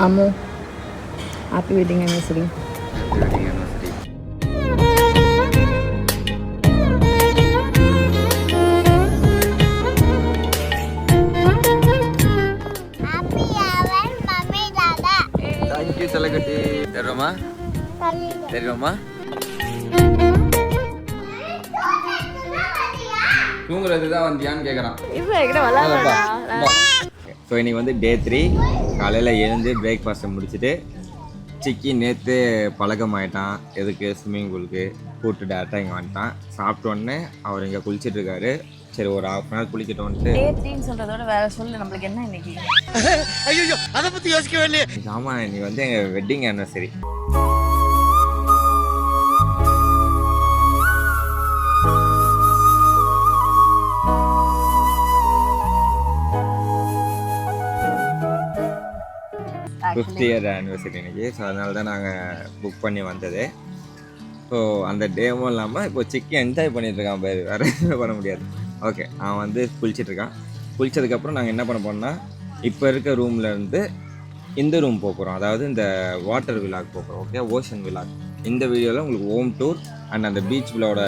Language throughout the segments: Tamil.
Amu, happy wedding anniversary. Happy wedding anniversary. Happy hour, Mummy, Dada. Thank you, Salakati. Terima. Terima. தூங்குறது தான் வந்தியான்னு கேட்குறான். இப்போ எங்கட விளையாடுறா. ஸோ இன்றைக்கி வந்து டே 3 காலையில் எழுந்து பிரேக்ஃபாஸ்ட்டை முடிச்சுட்டு சிக்கி நேற்று பழக்கமாயிட்டான் எதுக்கு ஸ்விம்மிங் பூலுக்கு கூப்பிட்டு டேரெக்டாக இங்கே வந்துட்டான். சாப்பிட்டோன்னே அவர் இங்கே குளிச்சுட்ருக்காரு. சரி ஒரு ½ மணி நேரம் குளிக்கட்டோன்ட்டு டே 3ன்னு சொல்கிறதோட வேறு சொல்லு நம்மளுக்கு என்ன இன்னைக்கு. ஐயோ அதை பற்றி யோசிக்கவே இல்லையே. ஆமாம் இன்னைக்கு வந்து எங்கள் wedding anniversary. Fifth year anniversary இன்னைக்கு. ஸோ அதனால தான் நாங்கள் புக் பண்ணி வந்தது. ஸோ அந்த டேவும் இல்லாமல் இப்போ சிக்கி என்ஜாய் பண்ணிகிட்ருக்கான் பேர், வேறு எதுவுமே பண்ண முடியாது. ஓகே அவன் வந்து குளிச்சிட்ருக்கான். குளித்ததுக்கப்புறம் நாங்கள் என்ன பண்ண போனோம்னா இப்போ இருக்க ரூம்லேருந்து இந்த ரூம் போகிறோம், அதாவது இந்த வாட்டர் விலாக் போகிறோம். ஓகே, ஓஷன் விலாக். இந்த வீடியோவில் உங்களுக்கு ஹோம் டூர் அண்ட் அந்த பீச் விழாவோட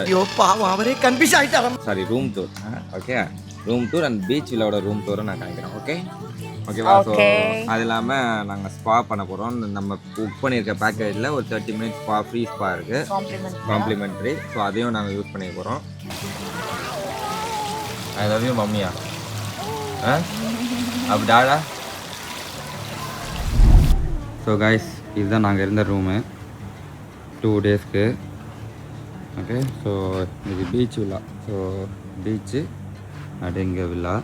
அவரே கன்ஃபியூஸ் ஆகிட்டாங்க. Sorry room tour. Okay, room tour and beach விழாவோட ரூம் டூரை நான் காமிக்கிறேன். ஓகே ஓகேவா? ஸோ அது இல்லாமல் நாங்கள் ஸ்பா பண்ண போகிறோம். நம்ம புக் பண்ணியிருக்க பேக்கேஜில் ஒரு 30 மினிட்ஸ் ஸ்பா, ஃப்ரீ ஸ்பா இருக்குது, காம்ப்ளிமெண்ட்ரி. ஸோ அதையும் நாங்கள் யூஸ் பண்ணிக்க போகிறோம். ஐ லவ் யூ மம்மியா. அப்படிடாடா. ஸோ கைஸ் இதுதான் நாங்கள் இருந்த ரூமு 2 டேஸ்க்கு. ஓகே, ஸோ இது பீச் வில்லா. ஸோ பீச்சு அப்படியே இங்கே வில்லா.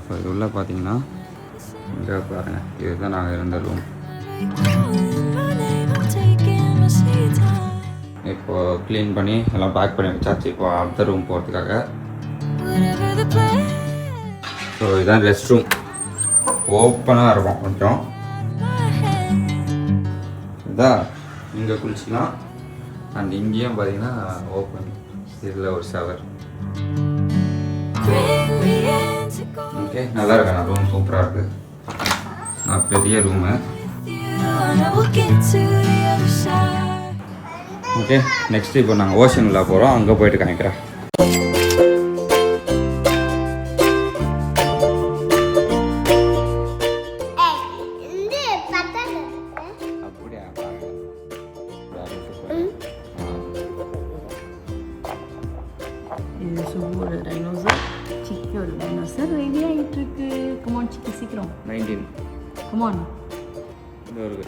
ஸோ இது உள்ள பார்த்தீங்கன்னா இங்கே பாருங்கள், இதுதான் நாங்கள் இருந்த ரூம். இப்போது க்ளீன் பண்ணி எல்லாம் பேக் பண்ணி வச்சாச்சு. இப்போ அடுத்த ரூம் போகிறதுக்காக. ஸோ இதுதான் ரெஸ்ட் ரூம். ஓப்பனாக இருக்கும் கொஞ்சம். இதான் இங்கே குளிச்சிக்கலாம். அண்ட் இங்கேயும் பார்த்தீங்கன்னா ஓப்பன், இதில் ஒரு ஷவர். ஓகே, நல்லா இருக்கா ரூம், சூப்பராக இருக்குது. பெரிய ரூமு. ஓகே, நெக்ஸ்ட் இப்போ நாங்கள் ஓஷன் வில்லா போகிறோம், அங்கே போயிட்டு காமிக்கிறேன். இது சுபோட டைனோசர், சிக்கியோட டைனோசர் ரெடி ஆகிட்டு இருக்கு. கமான் சிக்கி சீக்கிரம். 19 கமான். இது வருது.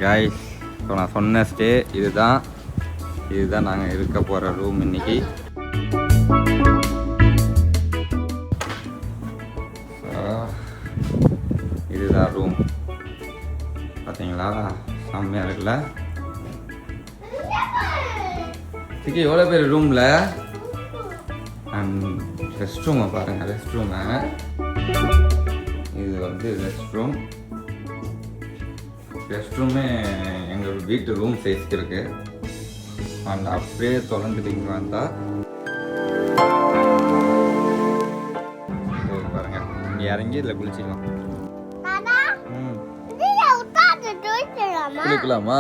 கைஸ் ஸோ நான் சொன்ன ஸ்டே இதுதான் நாங்கள் இருக்க போகிற ரூம் இன்னைக்கு. இதுதான் ரூம். பார்த்தீங்களா, செம்மையாக இருக்குல்ல. இதுக்கு எவ்வளோ பேர் ரூமில். அண்ட் ரெஸ்ட் ரூமை பாருங்கள், ரெஸ்ட் ரூமை. இது வந்து ரெஸ்ட் ரூமே எங்கள் வீட்டு ரூம் சைஸ்க்கு இருக்குது. அண்ட் அப்படியே தொடர்ந்துட்டு இங்கே வந்தால் பாருங்கள், இங்கே இறங்கி இதில் குளிச்சிக்கலாம். குளிக்கலாமா?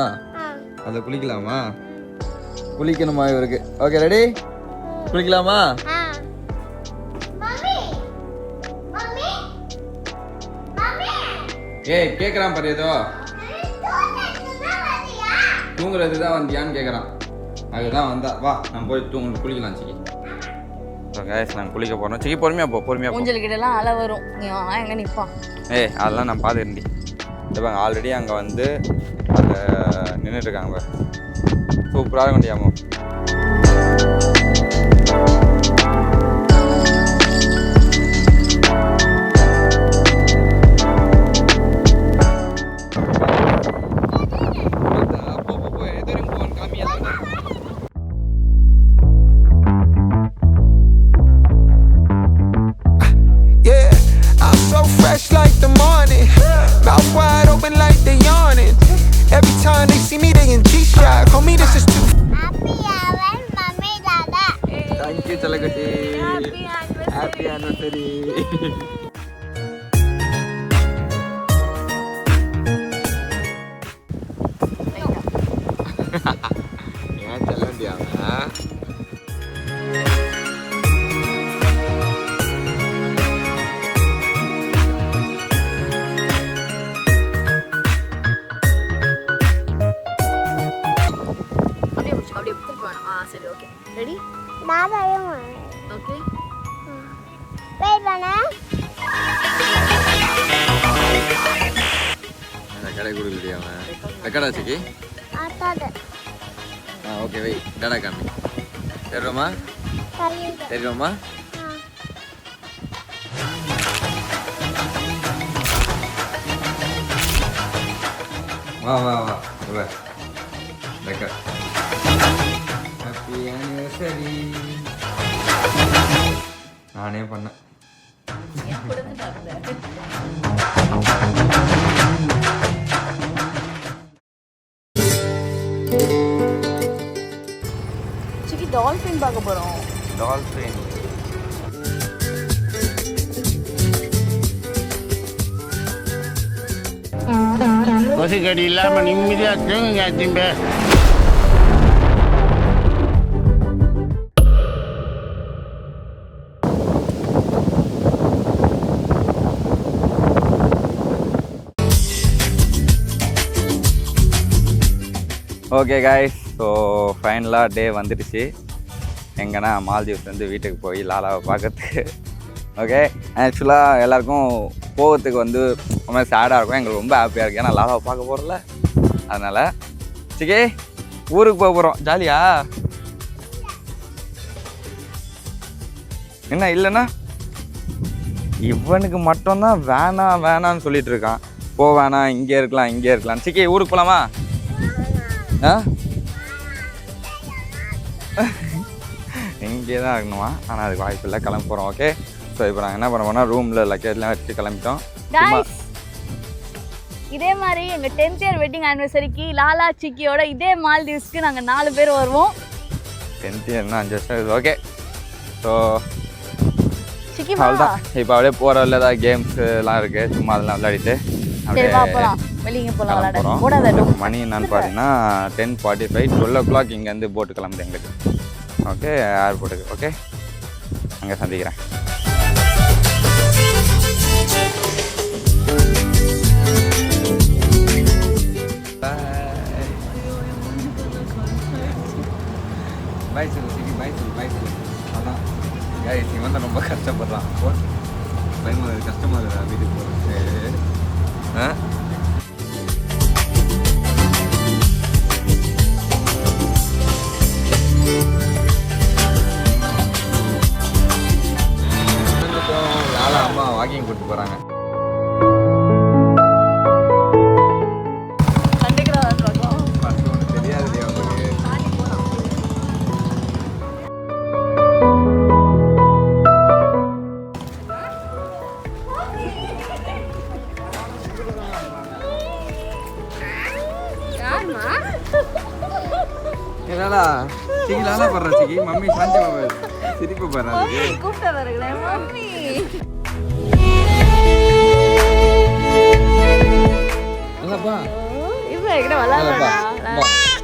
அதில் குளிக்கலாமா? குளிக்கணுமா இவருக்கு? ஓகே ரெடி, குளிக்கலாமா? ஏய் கேட்குறான் பாரு, ஏதோ தூங்குறது தான் வந்தியான்னு கேட்குறான். அதுதான் வந்தா வா நம்ம போய் குளிக்கலாம் சிக்கி. ஸோ கேஸ் நாங்கள் குளிக்க போகிறோம். சிக்கி பொறுமையாக போ. ஊஞ்சல் கிட்டலாம் அலை வரும், நீ வாங்க எங்கே நிற்பான். ஏய் அதெல்லாம் நான் பார்த்துருந்தி. இப்போ ஆல்ரெடி அங்கே வந்து அங்கே நின்றுட்டுருக்காங்க. சூப்பராக முடியாமோ. Fresh like the morning, mouth wide open like the ready தாதாயும் ஓகே வெயிட் பண்ணு கடை கொடுக்கலையா அவன் ரெக்கார்டா சிக்கி ஆத்தாத ஓகே வை டாடா காமி தெரியுமா தெரியுமா வா வா வா வா ரெக்கார்ட் ஹாப்பி ஆனிவர்சரி நானே பண்ணேன் சிக்கி டால்ஃபின் பார்க்க போறோம் டால்ஃபின் கொசுக்கடி இல்லாம நிம்மதியா தூங்குங்க திம்ப ஓகே காய்ஸ் ஸோ ஃபைனலாக டே வந்துடுச்சு எங்கன்னா மால்தீவ்ஸ் வந்து வீட்டுக்கு போய் லாலாவை பார்க்கறதுக்கு ஓகே ஆக்சுவலாக எல்லாருக்கும் போகிறதுக்கு வந்து ரொம்ப சேடாக இருக்கும் எங்களுக்கு ரொம்ப ஹாப்பியாக இருக்குது ஏன்னா லாலாவை பார்க்க போகிறல அதனால் சிக்கே ஊருக்கு போக போகிறோம் ஜாலியா என்ன இல்லைன்னா இவனுக்கு மட்டும்தான் வேணாம் வேணான்னு சொல்லிட்டு இருக்கான் போ வேணாம் இங்கே இருக்கலாம் இங்கே இருக்கலாம் சிக்கே ஊருக்கு போகலாமா ஆ இங்கே தான் இருக்கணுமா ஆனால் அதுக்கு வாய்ப்பு இல்லை கிளம்ப போகிறோம் ஓகே ஸோ இப்போ நாங்கள் என்ன பண்ண போனால் ரூமில் லக்கேஜ்லாம் வச்சு கிளம்பிட்டோம் गाइस இதே மாதிரி எங்க 10th இயர் வெட்டிங் ஆனிவர்சரிக்கு லாலா சிக்கியோட இதே மால்தீவ்ஸ்க்கு நாங்க 4 பேர் வருவோம் 10th இயர்னா 5 வருஷம் இது ஓகே ஸோ சிக்கி அவ்வளோதான் இப்போ அப்படியே போகிற வழியில் ஏதாவது கேம்ஸ்லாம் இருக்குது சும்மா அதெல்லாம் விளையாடிட்டு சரி வா போலாம் வெளியே போலாம் விளையாட போடாத போகிறோம் மணி என்னன்னு பார்த்தீங்கன்னா 10:45 12 o'clock இங்கேருந்து போட்டு கிளம்புது எங்களுக்கு ஓகே ஏர்போர்ட்டுக்கு ஓகே அங்கே சந்திக்கிறேன் பாய் சொல்லு சிக்கி பாய் சொல்லு அதான் கைஸ் இவன் தான் ரொம்ப கஷ்டப்படுறான் பயமா கஷ்டமாக இருக்குதா வீட்டுக்கு போகிறது ஆ லாலா அம்மா வாக்கிங் கூப்பிட்டு போகிறாங்க ஃபஸ்ட்டு ஒன்று தெரியாது அவங்களுக்கு லாலா சிக்கி லாலா படுற சிக்கி மம்மி சாந்தி சிரிப்பு படுறா கூப்பிட்டு வரங்களேன் மம்மி இல்லப்பா இப்போ எங்கட விளையாடலாம்